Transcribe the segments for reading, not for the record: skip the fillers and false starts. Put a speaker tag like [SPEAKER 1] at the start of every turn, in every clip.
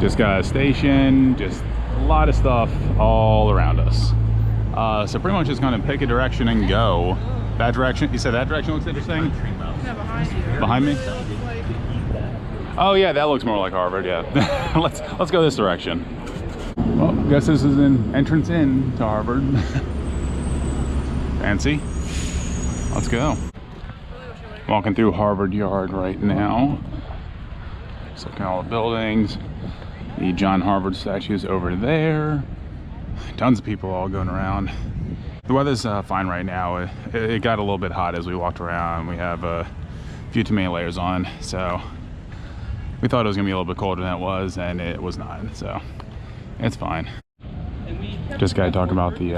[SPEAKER 1] Just got a station, just a lot of stuff all around us. So pretty much just gonna pick a direction and go. That direction, you said that direction looks interesting?
[SPEAKER 2] Yeah, behind you.
[SPEAKER 1] Behind me? Oh yeah, that looks more like Harvard, yeah. let's go this direction. Well, guess this is an entrance in to Harvard. Fancy. Let's go. Walking through Harvard Yard right now. Just looking at all the buildings. The John Harvard statue is over there. Tons of people all going around. The weather's fine right now. It got a little bit hot as we walked around. We have a few too many layers on, so we thought it was gonna be a little bit colder than it was, and it was not, so it's fine. Just gotta talk about the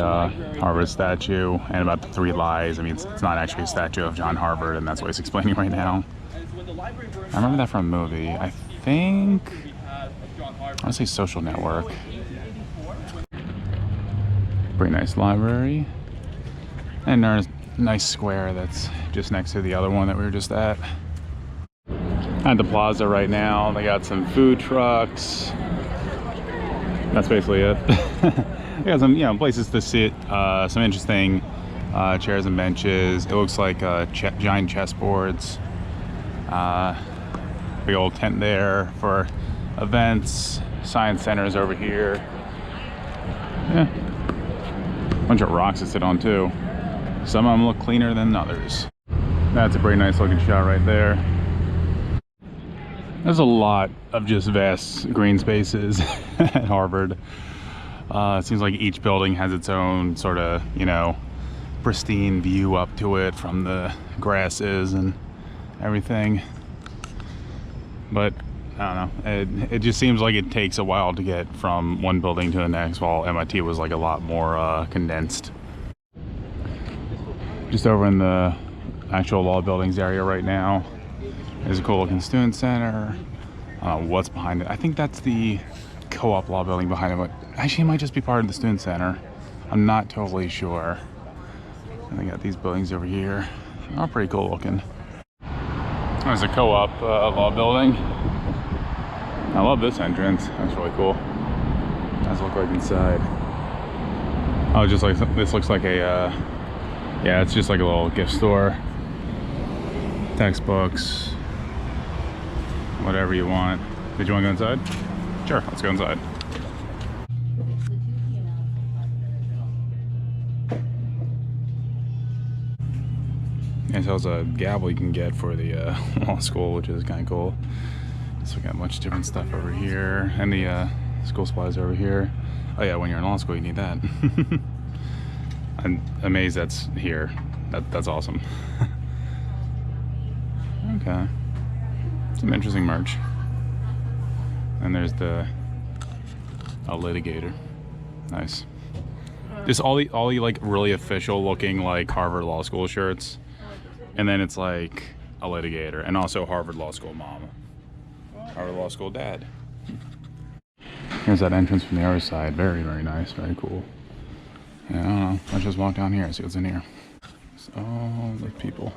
[SPEAKER 1] Harvard statue and about the 3 lies. I mean, it's not actually a statue of John Harvard, and that's what he's explaining right now. I remember that from a movie. I think, I want to say Social Network. Pretty nice library. And there's a nice square that's just next to the other one that we were just at. At the plaza right now, they got some food trucks. That's basically it. They got some, places to sit, some interesting chairs and benches. It looks like giant chessboards. Big old tent there for events. Science center is over here. Yeah. Bunch of rocks to sit on too. Some of them look cleaner than others. That's a pretty nice looking shot right there. There's a lot of just vast green spaces at Harvard. It seems like each building has its own sort of, pristine view up to it from the grasses and everything. But I don't know, it just seems like it takes a while to get from one building to the next, while MIT was like a lot more condensed. Just over in the actual law buildings area right now, there's a cool looking student center. What's behind it? I think that's the co-op law building behind it, but actually it might just be part of the student center. I'm not totally sure. And they got these buildings over here. They're pretty cool looking. There's a co-op law building. I love this entrance. That's really cool. Let's look like inside. Oh, just like this looks like a yeah, it's just like a little gift store. Textbooks, whatever you want. Did you want to go inside? Sure, let's go inside. And so there's a gavel you can get for the law school, which is kind of cool. So we got a bunch of different stuff over here, and the school supplies over here. Oh yeah, when you're in law school, you need that. I'm amazed that's here. That's awesome. Okay, some interesting merch. And there's a litigator. Nice. Just all the like really official looking like Harvard Law School shirts, and then it's like a litigator, and also Harvard Law School mom, Harvard Law School dad. Here's that entrance from the other side. Very, very nice. Very cool. Yeah, I don't know. Let's just walk down here and see what's in here. So, all the people.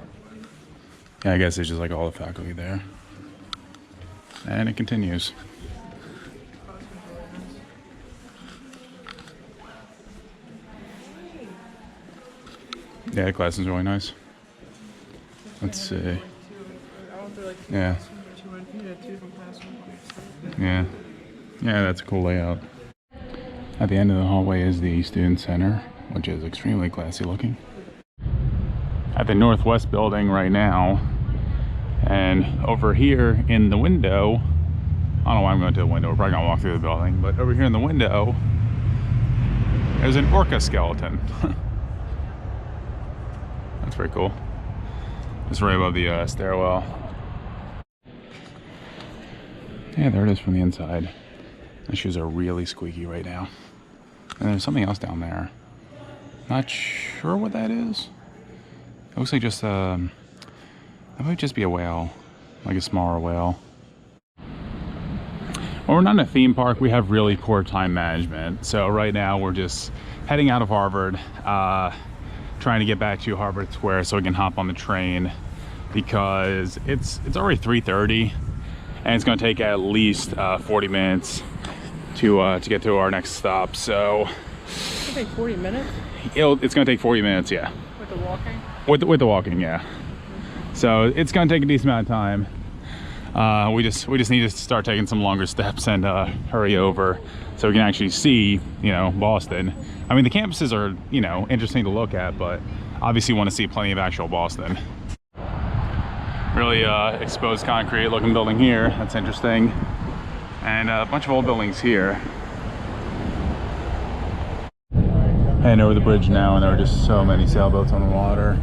[SPEAKER 1] Yeah, I guess it's just like all the faculty there. And it continues. Yeah, the class is really nice. Let's see. Yeah. Yeah. Yeah, that's a cool layout. At the end of the hallway is the student center, which is extremely classy looking. At the Northwest building right now, and over here in the window, I don't know why I'm going to the window, we're probably going to walk through the building, but over here in the window, there's an orca skeleton. That's pretty cool. It's right above the stairwell. Yeah, there it is from the inside. My shoes are really squeaky right now. And there's something else down there. Not sure what that is. It looks like just that might just be a whale, like a smaller whale. Well, we're not in a theme park. We have really poor time management. So right now we're just heading out of Harvard, trying to get back to Harvard Square so we can hop on the train, because it's already 3:30 and it's going to take at least 40 minutes to get to our next stop. So
[SPEAKER 2] It's gonna take 40 minutes
[SPEAKER 1] it's gonna take 40 minutes, yeah.
[SPEAKER 2] with the walking.
[SPEAKER 1] With the walking, yeah. So it's gonna take a decent amount of time. We just need to start taking some longer steps and hurry over so we can actually see, you know, Boston. I mean, the campuses are, you know, interesting to look at, but obviously want to see plenty of actual Boston. Really exposed concrete looking building here. That's interesting. And a bunch of old buildings here. Heading over the bridge now, and there are just so many sailboats on the water.